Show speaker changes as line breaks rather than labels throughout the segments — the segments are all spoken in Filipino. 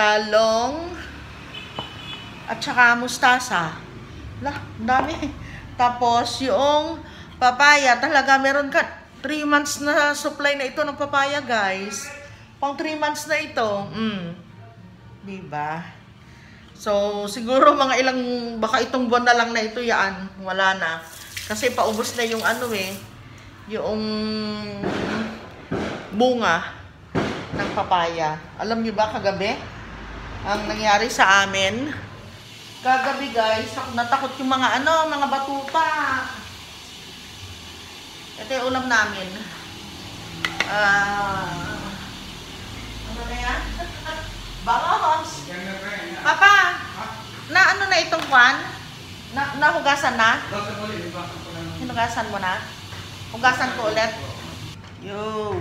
talong, at saka mustasa. Lah, ang dami. Tapos, yung papaya, talaga meron ka 3 months na supply na ito ng papaya, guys. Pang 3 months na ito. Diba? So, siguro mga ilang, baka itong buwan na lang na ito yan. Wala na. Kasi paubos na yung ano yung bunga ng papaya. Alam niyo ba kagabi? Ang nangyari sa amin. Kagabi, guys, natakot yung mga mga batuta. Ito yung ulam namin. Ano na yan? Bangos. Papa, na ano na itong kwan? Nahugasan na? Hinugasan mo na? Hugasan ko ulit. Yo.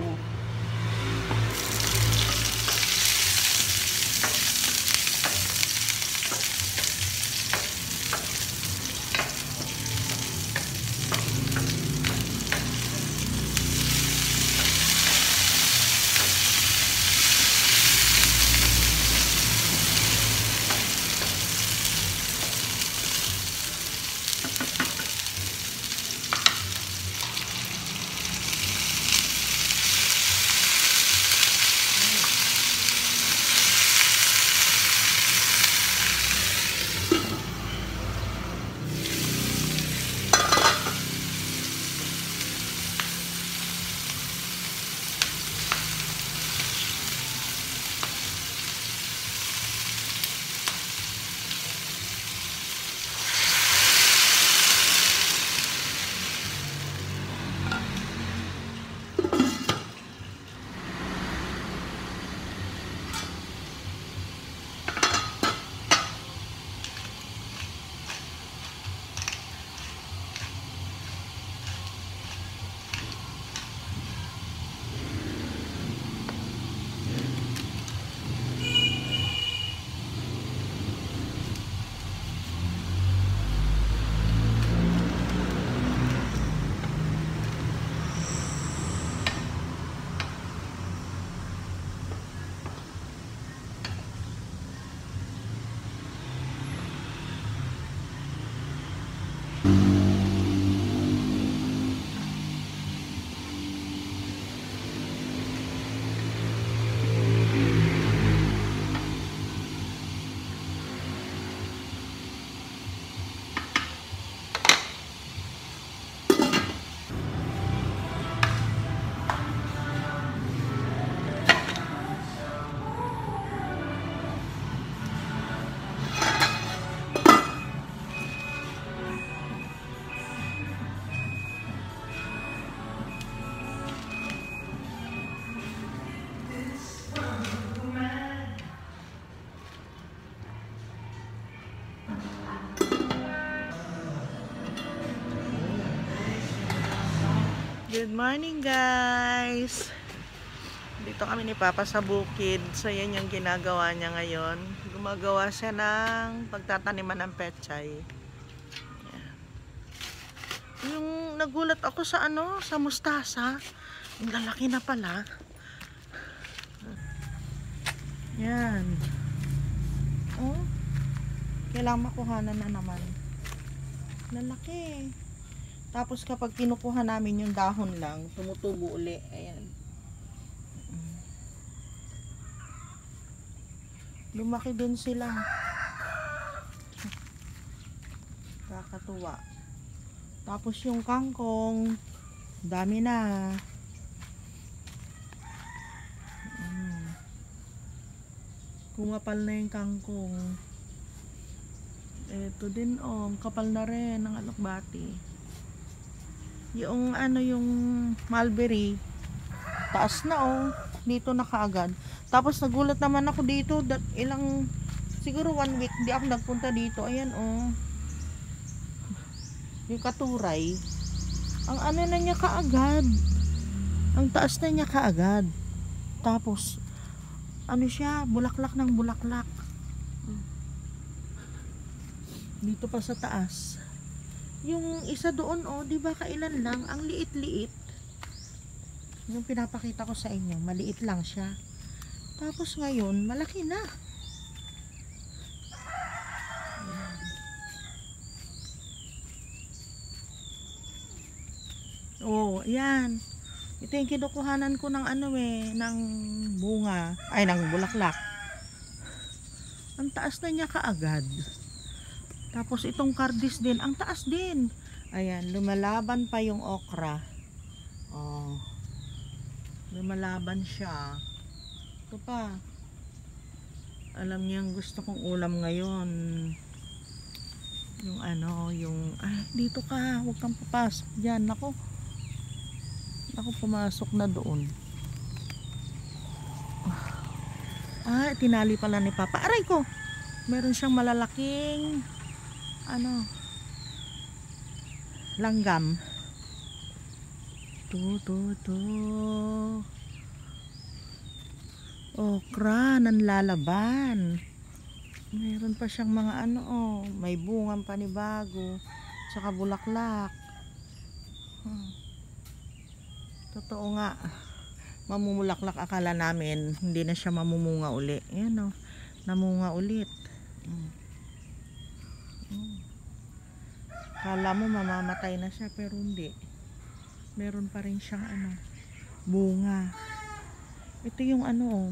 Good morning, guys. Dito kami ni Papa sa bukid. So, yan yung ginagawa niya ngayon. Gumagawa siya ng pagtataniman ng pechay. Yan. Yung nagulat ako sa sa mustasa. Ang lalaki na pala. Yan. Oh. Kailangan makuhanan na naman. Lalaki. Tapos kapag kinukuha namin yung dahon lang, tumutubo uli. Ayan. Lumaki din sila. Kakatuwa. Tapos yung kangkong, dami na. Kumapal na yung kangkong. Ito din kapal na rin ng alokbati. Yung yung mulberry, taas na dito na kaagad. Tapos nagulat naman ako dito, siguro 1 week di ako nagpunta dito. Ayan yung katuray, ang na niya kaagad, ang taas na niya kaagad. Tapos siya, bulaklak ng bulaklak dito pa sa taas. Yung isa doon di ba kailan lang, ang liit-liit. Yung pinapakita ko sa inyo, maliit lang siya. Tapos ngayon, malaki na. Oh, yan. Ito yung kinukuhanan ko ng ano ng bunga. Ay, ng bulaklak. Ang taas na niya kaagad. Tapos itong kardis din, ang taas din. Ayan, lumalaban pa yung okra. Oh. Lumalaban siya. Ito pa. Alam niyang gusto kong ulam ngayon. Yung ano, yung dito ka, huwag kang papasok diyan. Nako. Ako pumasok na doon. Tinali pala ni Papa. Aray ko. Meron siyang malalaking langgam. To. Okra, nanlalaban. Meron pa siyang mga may bungang panibago. Tsaka bulaklak. Totoo nga. Mamumulaklak akala namin. Hindi na siya mamumunga uli. Ayan namunga ulit. Kala mo mamamatay na siya pero hindi. Meron pa rin siyang bunga. Ito yung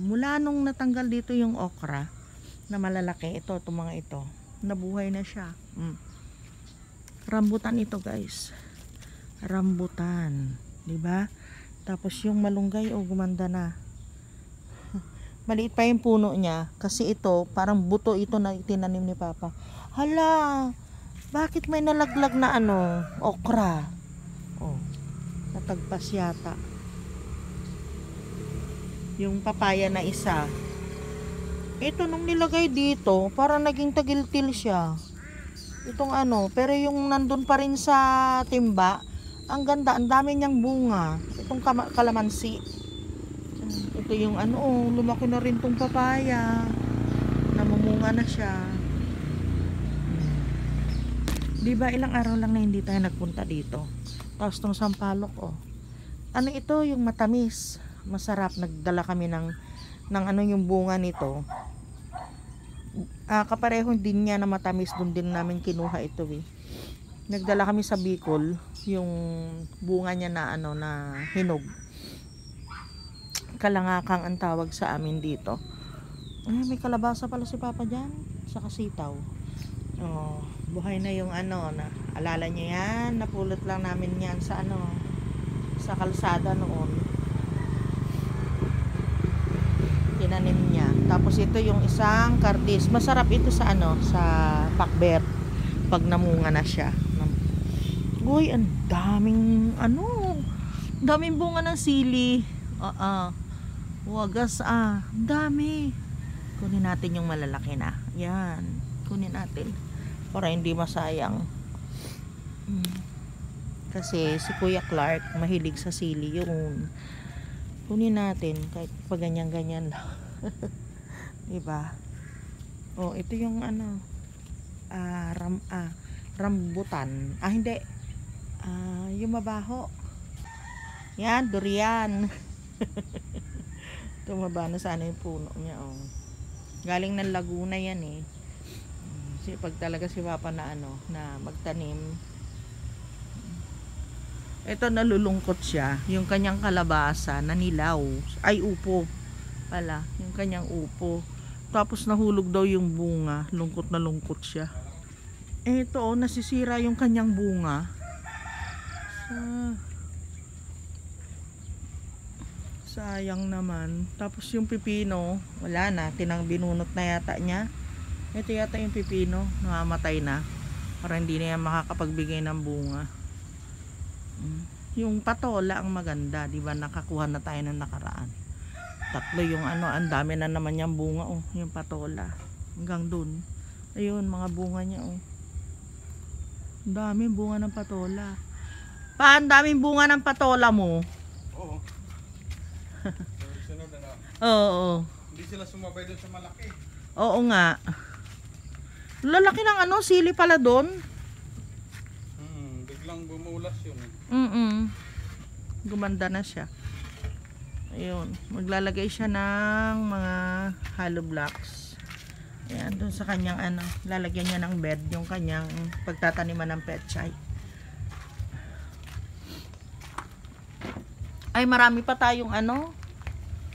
mula nung natanggal dito yung okra na malalaki. Ito, itong mga ito. Nabuhay na siya. Rambutan ito guys. Rambutan. Diba? Tapos yung malunggay gumanda na. Maliit pa yung puno niya kasi ito parang buto ito na tinanim ni Papa. Hala, bakit may nalaglag na okra? Natagpas yata. Yung papaya na isa. Ito nung nilagay dito, parang naging tagiltil siya. Itong pero yung nandun pa rin sa timba, ang ganda, ang dami niyang bunga. Itong kalamansi. Ito yung lumaki na rin tong papaya. Namumunga na siya. Diba ilang araw lang na hindi tayo nagpunta dito. Tapos tong sampalok ito yung matamis. Masarap. Nagdala kami ng yung bunga nito. Kapareho din niya na matamis. Doon din namin kinuha ito Nagdala kami sa Bicol yung bunga niya na na hinog. Kalangakang ang tawag sa amin dito. May kalabasa pala si Papa dyan. Sa kasitaw. Buhay na yung na alala niyo yan. Napulot lang namin yan sa sa kalsada noon. Tinanim niya. Tapos ito yung isang kardis. Masarap ito sa sa pakbet pag namunga na siya. Uy, ang daming daming bunga ng sili. Wagas dami. Kunin natin yung malalaki na. Yan. Kunin natin para hindi masayang. Kasi si Kuya Clark mahilig sa sili yun. Kunin natin kahit pa ganyan-ganyan lang. Diba? Ito yung rambutan. Hindi. Yung mabaho. Yan, durian. Tumaba na sana yung puno niya. Galing ng Laguna yan pag talaga si Papa na na magtanim. Ito nalulungkot siya. Yung kanyang kalabasa na nilaw. Ay, upo. Pala. Yung kanyang upo. Tapos nahulog daw yung bunga. Lungkot na lungkot siya. Ito nasisira yung kanyang bunga. Sayang naman. Tapos yung pipino, wala na. Binunot na yata niya. Ito yata yung pipino. Namamatay na. Para hindi na yan makakapagbigay ng bunga. Yung patola ang maganda. Diba nakakuha na tayo ng nakaraan. Tatlo yung ang dami na naman yung bunga. Yung patola. Hanggang dun. Ayun, mga bunga niya. Ang dami bunga ng patola. Ang daming bunga ng patola mo.
Oo.
Oo.
Hindi sila sumabay doon sa malaki.
Oo nga. Lalaki ng sili pala doon.
Biglang bumulas yun.
Gumanda na siya. Ayun. Maglalagay siya ng mga hollow blocks. Ayan, doon sa kanyang lalagyan niya ng bed yung kanyang pagtataniman ng pechay. Ay, marami pa tayong ano,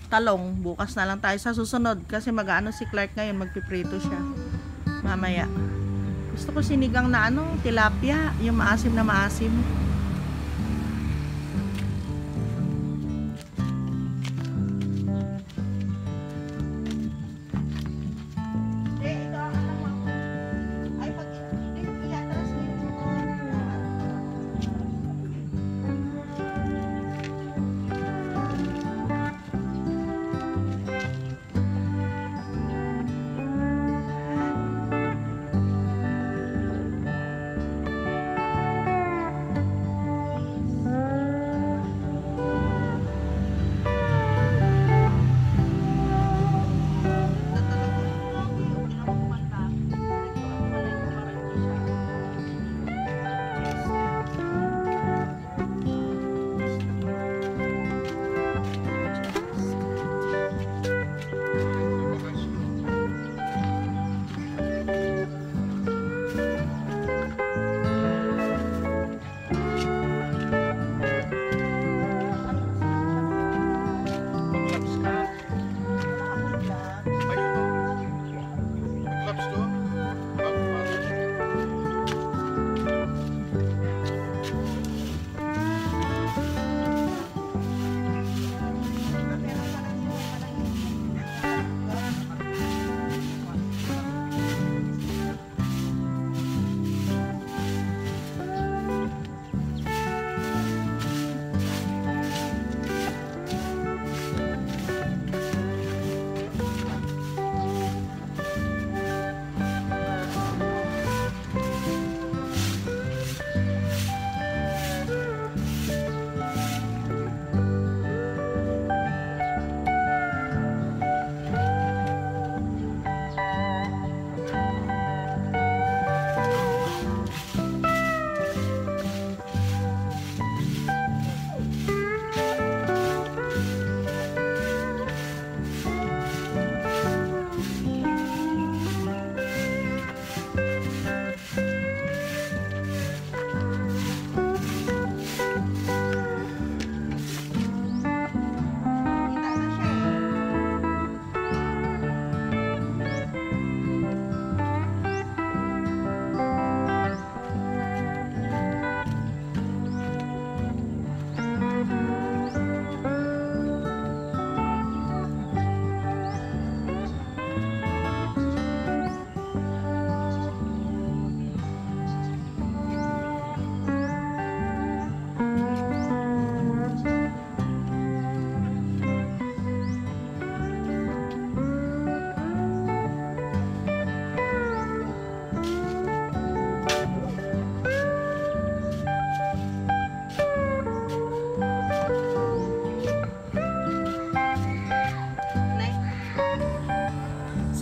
talong. Bukas na lang tayo sa susunod. Kasi mag-ano si Clark ngayon, magpiprito siya. Mamaya. Gusto ko sinigang na ano, tilapia. Yung maasim na maasim.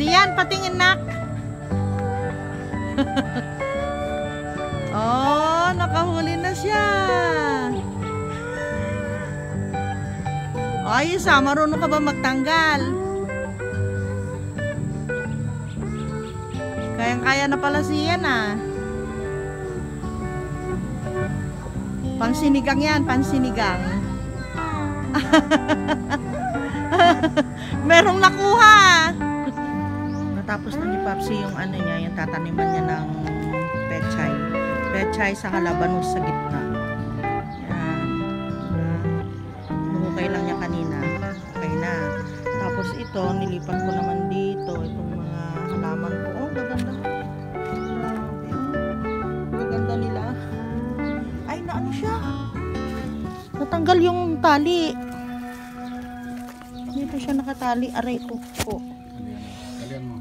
Siyan, patingin nak. Oh, nakahuli na siya. Ayos ah, marunong ka ba magtanggal? Kayang-kaya na pala siyan ah. Pansinigang yan, pansinigang. Merong nakuha. Natapos na ni Papsi yung ano niya, yung tataniman niya ng pechay. Pechay sa kalabanos sa gitna. Yan. Nahukay lang niya kanina. Okay na. Tapos ito, nilipat ko naman dito. Itong mga halaman ko. Oh, gaganda. Gaganda nila. Ay, naano siya? Natanggal yung tali. Dito siya nakatali. Aray ko. Oh.
Kalian mo.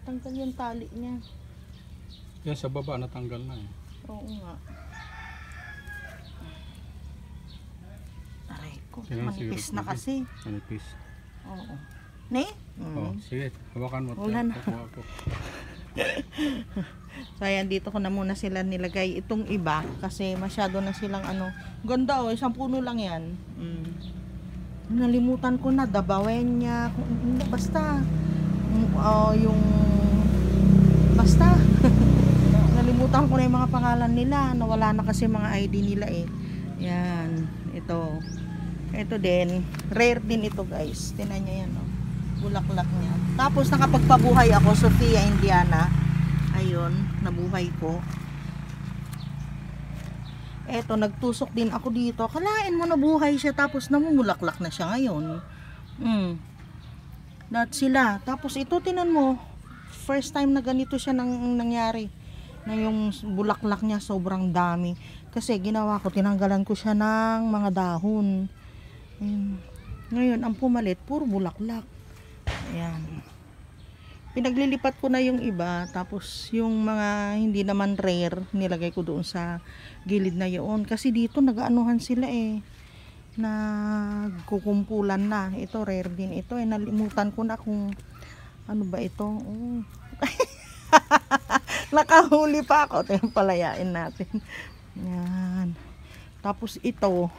Tanggal yung tali niya.
Yan sa baba natanggal na eh.
Oo nga. Aray ko.
Yan,
Manipis
siguro,
na kasi.
Manipis.
Oo. Ne?
Oh, sige. Hawakan mo.
Wala na.
Kukuha ko.
So ayan, dito ko na muna sila nilagay itong iba kasi masyado na silang ano. Ganda oh, isang puno lang yan. Nalimutan ko na, Dabawenya, basta yung basta nalimutan nakalimutan ko na yung mga pangalan nila. Nawala na kasi mga ID nila eh. Yan. Ito. Ito din. Rare din ito guys. Tinan nyo yan. Oh. Bulaklak niya. Tapos nakapagpabuhay ako. Sofia, Indiana. Ayun. Nabuhay ko. Eto. Nagtusok din ako dito. Kalain mo nabuhay siya. Tapos namumulaklak na siya ngayon. Lahat sila. Tapos ito tinan mo. First time na ganito siya nangyari. Na yung bulaklak niya sobrang dami. Kasi ginawa ko, tinanggalan ko siya ng mga dahon. Ngayon, ang pumalit, puro bulaklak. Ayan. Pinaglilipat ko na yung iba. Tapos yung mga hindi naman rare, nilagay ko doon sa gilid na yun. Kasi dito nag-aanuhan sila eh. Nagkukumpulan na. Ito rare din ito. Nalimutan ko na kung ano ba ito. Oh. Nakahuli pa ako. Ito yung palayain natin. Yan. Tapos ito,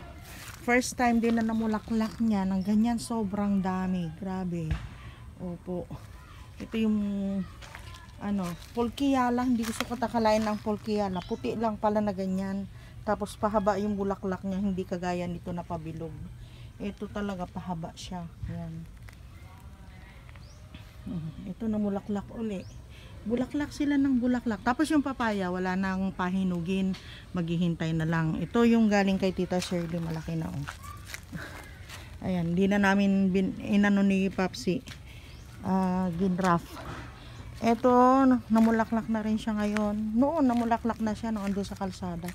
first time din na namulaklak niya ng ganyan, sobrang dami. Grabe. Opo. Ito yung ano, polkiala. Hindi ko katakalain ng polkiala. Puti lang pala na ganyan. Tapos pahaba yung bulaklak niya. Hindi kagaya nito na pabilog. Ito talaga pahaba siya. Yan. Ito namulaklak uli. Bulaklak sila ng bulaklak. Tapos yung papaya, wala nang pahinugin. Maghihintay na lang. Ito yung galing kay Tita Shirley. Malaki na oh. Ayan, hindi na namin inano ni Papsi. Ginraf. Ito, namulaklak na rin siya ngayon. Noon, namulaklak na siya nung ando sa kalsada.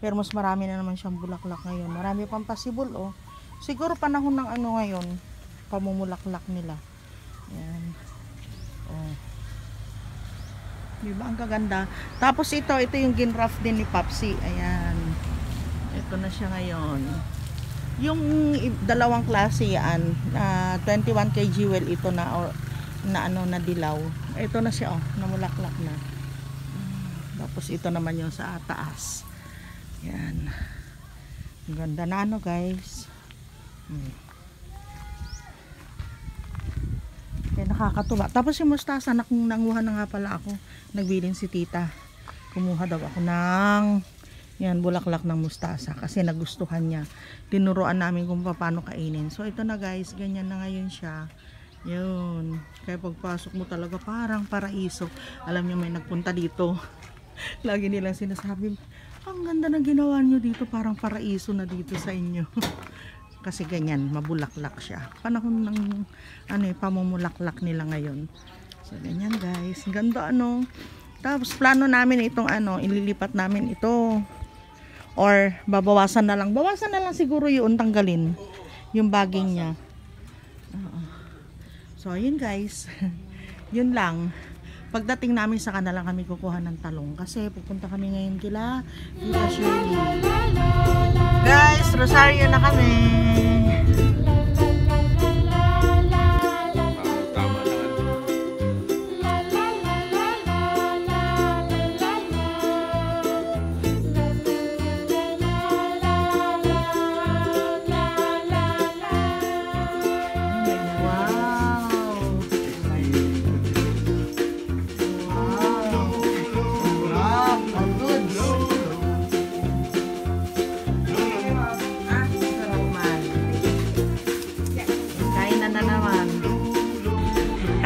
Pero mas marami na naman siyang bulaklak ngayon. Marami pang pasibol oh. Siguro panahon ng ano ngayon, pamumulaklak nila. Ayan. Oh. Diba ang kaganda? Tapos ito yung ginraf din ni Papsi. Ayan. Ito na siya ngayon. Yung dalawang klase yan, 21 kg well ito na ano na dilaw. Ito na siya oh, namulaklak na. Tapos ito naman yung sa taas. Yan. Ang ganda na ano guys. Kaya nakakatuwa. Tapos yung mustasa, nanguha na nga pala ako. Nagbilin si tita. Kumuha daw ako ng yan, bulaklak ng mustasa. Kasi nagustuhan niya. Tinuruan namin kung paano kainin. So ito na guys, ganyan na ngayon siya. Yun. Kaya pagpasok mo talaga parang paraiso. Alam niyo may nagpunta dito. Lagi nilang sinasabi, ang ganda ng ginawa niyo dito. Parang paraiso na dito sa inyo. Kasi ganyan, mabulaklak siya. Panahon ng pamumulaklak nila ngayon. So ganyan guys, ganda ano. Tapos plano namin itong ililipat namin ito. Or babawasan na lang. Bawasan na lang siguro yun, tanggalin yung baging niya. So ayun guys. Yun lang. Pagdating namin sa kanila kami kukuha ng talong. Kasi pupunta kami ngayon kila Tita Shirley. Guys, Rosario na kami.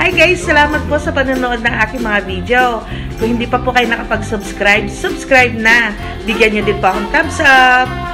Hi guys! Salamat po sa panonood ng aking mga video. Kung hindi pa po kayo nakapag-subscribe, subscribe na. Bigyan nyo din po akong thumbs up.